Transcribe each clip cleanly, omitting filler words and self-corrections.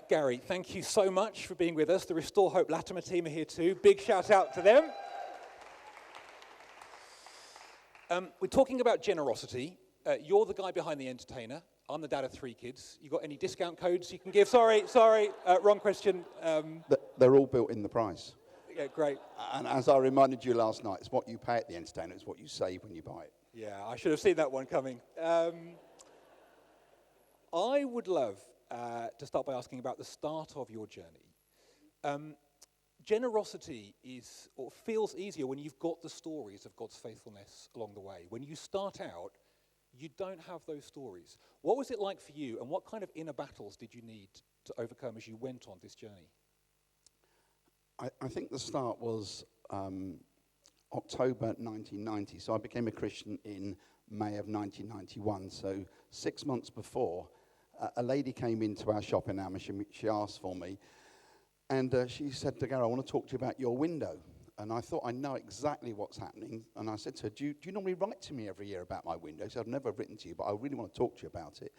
Gary, thank you so much for being with us. The Restore Hope Latimer team are here too. Big shout out to them. We're talking about generosity. You're the guy behind the entertainer. I'm the dad of 3 kids. You got any discount codes you can give? Sorry, wrong question. They're all built in the price. Yeah, great. And as I reminded you last night, it's what you pay at the entertainer, it's what you save when you buy it. Yeah, I should have seen that one coming. I would love to start by asking about the start of your journey. Generosity feels easier when you've got the stories of God's faithfulness along the way. When you start out, you don't have those stories. What was it like for you, and what kind of inner battles did you need to overcome as you went on this journey? I think the start was October 1990. So I became a Christian in May of 1991. So 6 months before, a lady came into our shop in Amersham. She asked for me. And she said to Gary, I want to talk to you about your window. And I thought, I know exactly what's happening. And I said to her, do you normally write to me every year about my window? She said, I've never written to you, but I really want to talk to you about it.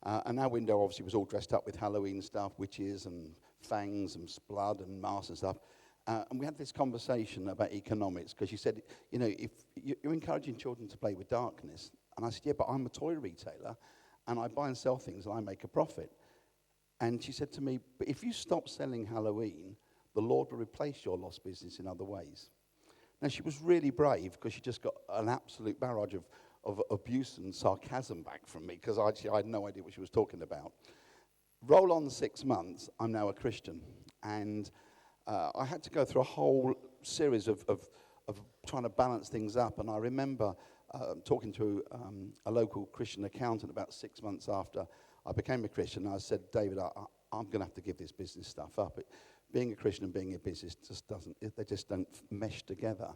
And our window obviously was all dressed up with Halloween stuff, witches and fangs and blood and masks and stuff. And we had this conversation about economics, because she said, if you're encouraging children to play with darkness. And I said, yeah, but I'm a toy retailer, and I buy and sell things, and I make a profit. And she said to me, but if you stop selling Halloween, the Lord will replace your lost business in other ways. Now, she was really brave, because she just got an absolute barrage of abuse and sarcasm back from me, because I had no idea what she was talking about. Roll on 6 months, I'm now a Christian. And I had to go through a whole series of trying to balance things up. And I remember talking to a local Christian accountant about 6 months after I became a Christian. I said, David, I'm going to have to give this business stuff up. Being a Christian and being a business they just don't mesh together.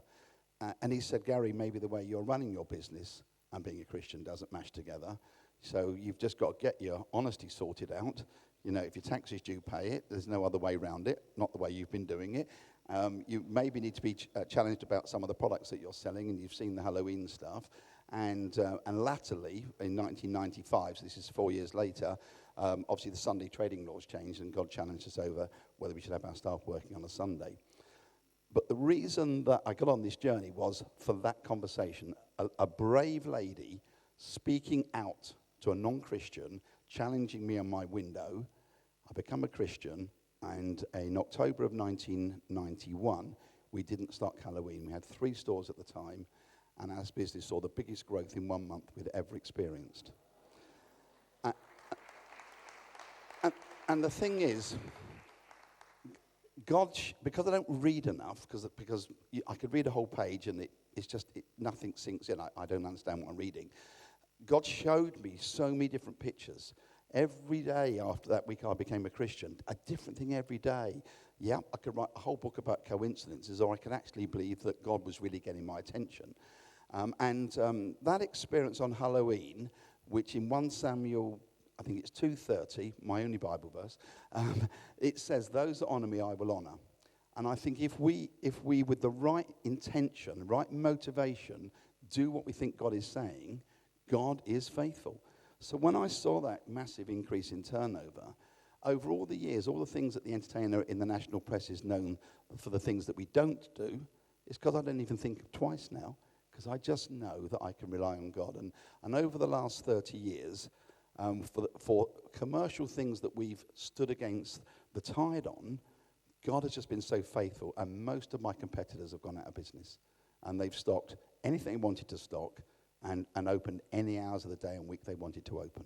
And he said, Gary, maybe the way you're running your business and being a Christian doesn't mesh together. So you've just got to get your honesty sorted out. If your taxes due, pay it. There's no other way around it, not the way you've been doing it. You maybe need to be challenged about some of the products that you're selling, and you've seen the Halloween stuff. And latterly, in 1995, so this is 4 years later, obviously the Sunday trading laws changed, and God challenged us over whether we should have our staff working on a Sunday. But the reason that I got on this journey was for that conversation, a brave lady speaking out to a non-Christian, challenging me on my window. I become a Christian, and in October of 1991, we didn't stock Halloween. We had 3 stores at the time, and our business saw the biggest growth in 1 month we'd ever experienced. And the thing is, God, because I don't read enough, because I could read a whole page and nothing sinks in. I don't understand what I'm reading. God showed me so many different pictures. Every day after that week I became a Christian, a different thing every day. Yeah, I could write a whole book about coincidences, or I could actually believe that God was really getting my attention. That experience on Halloween, which in 1 Samuel, I think it's 2:30, my only Bible verse, it says, those that honor me I will honor. And I think if we with the right intention, right motivation, do what we think God is saying, God is faithful. So when I saw that massive increase in turnover, over all the years, all the things that the entertainer in the national press is known for, the things that we don't do, it's because I don't even think twice now, because I just know that I can rely on God. And over the last 30 years, for commercial things that we've stood against the tide on, God has just been so faithful, and most of my competitors have gone out of business. And they've stocked anything they wanted to stock, and opened any hours of the day and week they wanted to open.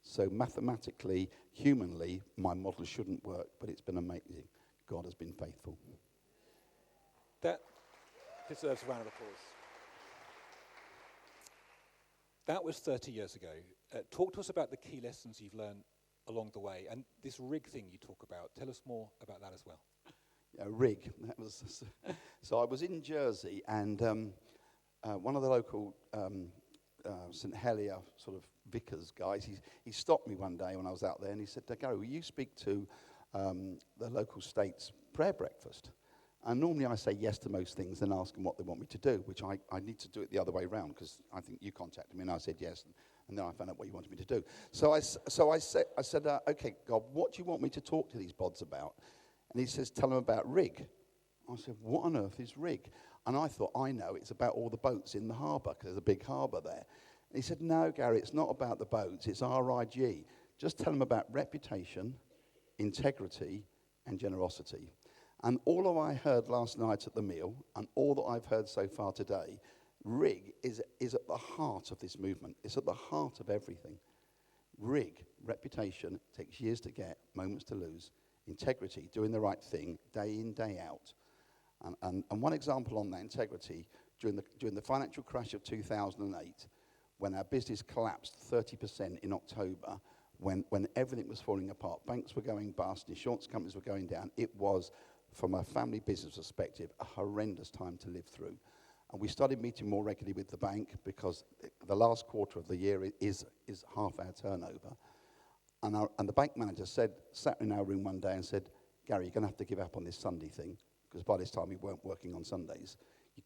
So mathematically, humanly, my model shouldn't work, but it's been amazing. God has been faithful. That deserves a round of applause. That was 30 years ago. Talk to us about the key lessons you've learned along the way, and this rig thing you talk about. Tell us more about that as well. Yeah, rig. That was so I was in Jersey, and one of the local St. Helier sort of vicars guys, he stopped me one day when I was out there, and he said, Gary, will you speak to the local state's prayer breakfast? And normally I say yes to most things and ask them what they want me to do, which I need to do it the other way around, because I think you contacted me and I said yes, and then I found out what you wanted me to do. So I said, okay, God, what do you want me to talk to these bods about? And he says, tell them about rig. I said, what on earth is rig? And I thought, I know, it's about all the boats in the harbour, because there's a big harbour there. And he said, no, Gary, it's not about the boats, it's RIG. Just tell them about reputation, integrity, and generosity. And all of I heard last night at the meal, and all that I've heard so far today, rig is at the heart of this movement. It's at the heart of everything. Rig, reputation, takes years to get, moments to lose. Integrity, doing the right thing, day in, day out. And one example on that integrity, during the financial crash of 2008, when our business collapsed 30% in October, when everything was falling apart, banks were going bust, insurance companies were going down, it was, from a family business perspective, a horrendous time to live through. And we started meeting more regularly with the bank, because the last quarter of the year is half our turnover. And the bank manager sat in our room one day and said, Gary, you're going to have to give up on this Sunday thing, because by this time we weren't working on Sundays.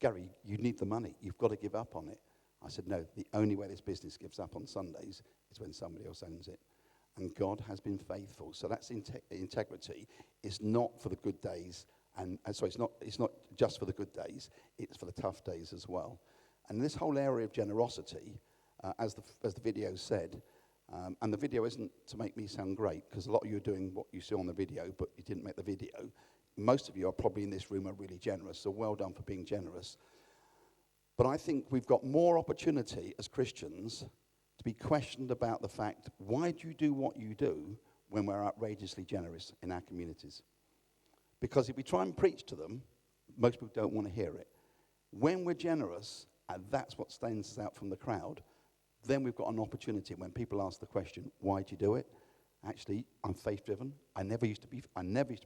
Gary, you need the money. You've got to give up on it. I said, no, the only way this business gives up on Sundays is when somebody else owns it. And God has been faithful. So that's integrity. It's not for the good days. It's not just for the good days. It's for the tough days as well. And this whole area of generosity, as the video said, and the video isn't to make me sound great, because a lot of you are doing what you see on the video, but you didn't make the video. Most of you are probably in this room are really generous, so well done for being generous. But I think we've got more opportunity as Christians to be questioned about the fact, why do you do what you do when we're outrageously generous in our communities? Because if we try and preach to them, most people don't want to hear it. When we're generous, and that's what stands us out from the crowd, then we've got an opportunity when people ask the question, why do you do it? Actually, I'm faith-driven. I never used to be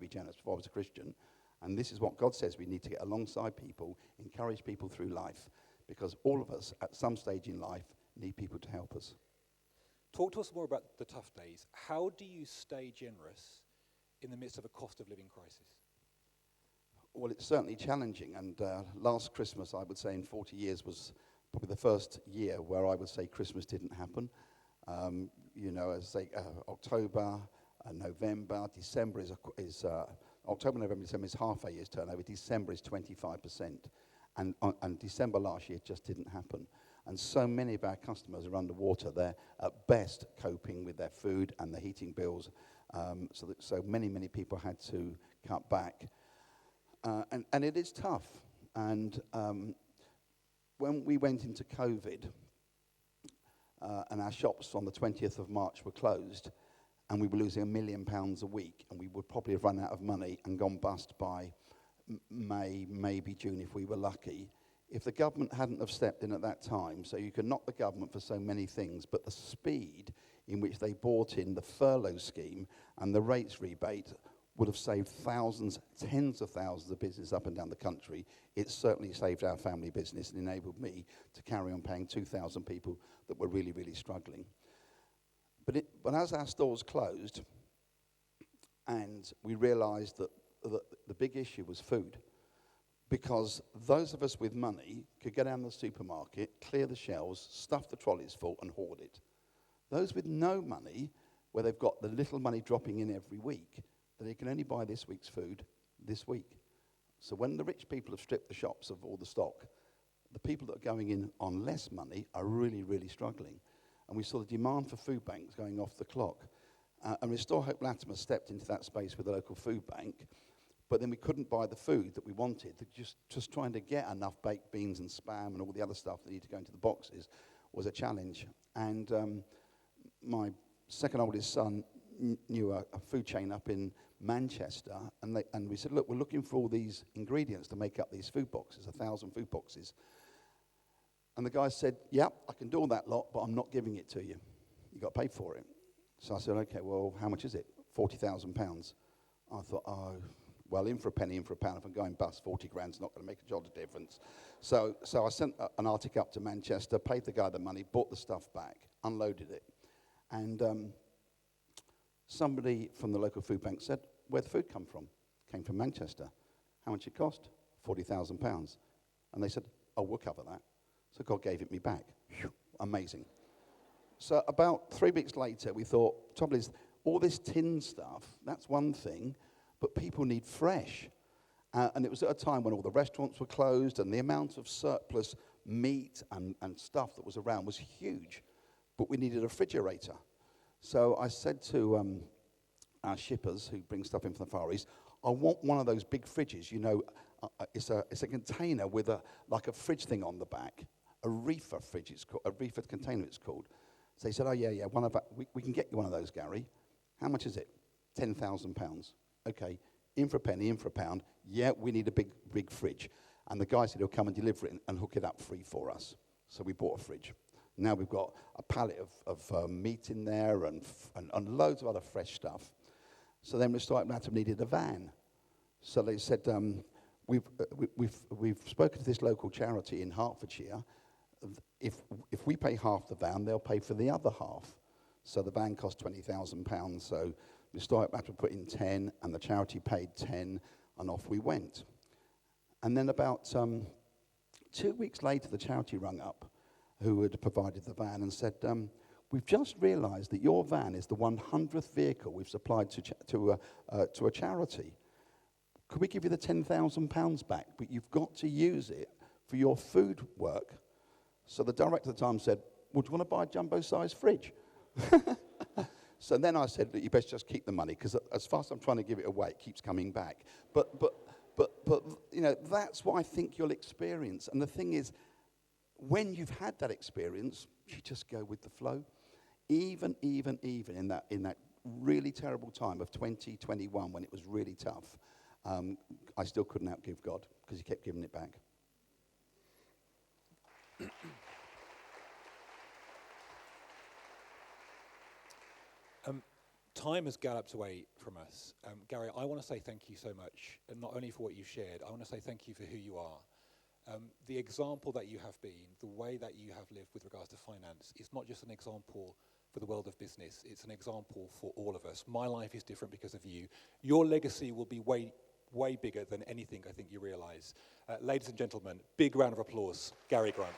generous before I was a Christian. And this is what God says we need to get alongside people, encourage people through life, because all of us at some stage in life need people to help us. Talk to us more about the tough days. How do you stay generous in the midst of a cost of living crisis? Well, it's certainly challenging. And last Christmas, I would say in 40 years, was probably the first year where I would say Christmas didn't happen. October, November, December is October, November, December is half a year's turnover. December is 25%. And December last year just didn't happen. And so many of our customers are underwater. They're at best coping with their food and the heating bills. So many people had to cut back. And it is tough. And when we went into COVID, and our shops on the 20th of March were closed, and we were losing £1 million a week, and we would probably have run out of money and gone bust by May, maybe June if we were lucky. If the government hadn't have stepped in at that time, so you can knock the government for so many things, but the speed in which they brought in the furlough scheme and the rates rebate would have saved thousands, tens of thousands of businesses up and down the country. It certainly saved our family business and enabled me to carry on paying 2,000 people that were really, really struggling. But as our stores closed, and we realised that the big issue was food, because those of us with money could go down to the supermarket, clear the shelves, stuff the trolleys full, and hoard it. Those with no money, where they've got the little money dropping in every week, they can only buy this week's food this week. So when the rich people have stripped the shops of all the stock, the people that are going in on less money are really, really struggling. And we saw the demand for food banks going off the clock. And Restore Hope Latimer stepped into that space with the local food bank, but then we couldn't buy the food that we wanted. Just trying to get enough baked beans and spam and all the other stuff that needed to go into the boxes was a challenge. And my second oldest son knew a food chain up in Manchester, and we said, look, we're looking for all these ingredients to make up these food boxes, 1,000 food boxes. And the guy said, yep, I can do all that lot, but I'm not giving it to you. You got to pay for it. So I said, okay, well, how much is it? £40,000. I thought, oh, well, in for a penny, in for a pound. If I'm going bust, 40 grand's not going to make a jot of difference. So I sent an Arctic up to Manchester, paid the guy the money, bought the stuff back, unloaded it. And somebody from the local food bank said, where'd the food come from? Came from Manchester. How much it cost? £40,000. And they said, oh, we'll cover that. So God gave it me back. Whew, amazing. So about 3 weeks later, we thought, trouble is, all this tin stuff, that's one thing, but people need fresh. And it was at a time when all the restaurants were closed and the amount of surplus meat and stuff that was around was huge. But we needed a refrigerator. So I said to our shippers who bring stuff in from the Far East, I want one of those big fridges. You know, it's a container with like a fridge thing on the back. A reefer fridge, it's called. A reefer container, it's called. So they said, oh, yeah, we can get you one of those, Gary. How much is it? £10,000. Okay, in for a penny, in for a pound. Yeah, we need a big fridge. And the guy said he'll come and deliver it and hook it up free for us. So we bought a fridge. Now we've got a pallet of meat in there and loads of other fresh stuff. So then we needed a van. So they said, we've spoken to this local charity in Hertfordshire. If we pay half the van, they'll pay for the other half. So the van cost £20,000. So we had to put in 10, and the charity paid 10, and off we went. And then about 2 weeks later, the charity rung up, who had provided the van, and said, we've just realised that your van is the 100th vehicle we've supplied to a charity. Could we give you the £10,000 back? But you've got to use it for your food work. So the director at the time said, well, do you want to buy a jumbo-sized fridge? So then I said, you best just keep the money, because as fast as I'm trying to give it away, it keeps coming back. But you know, that's what I think you'll experience. And the thing is, when you've had that experience, you just go with the flow. Even in that really terrible time of 2021, when it was really tough, I still couldn't outgive God, because he kept giving it back. Time has galloped away from us. Gary, I want to say thank you so much, and not only for what you've shared, I want to say thank you for who you are. The example that you have been, the way that you have lived with regards to finance, is not just an example for the world of business, it's an example for all of us. My life is different because of you. Your legacy will be way bigger than anything I think you realise. Ladies and gentlemen, big round of applause, Gary Grant.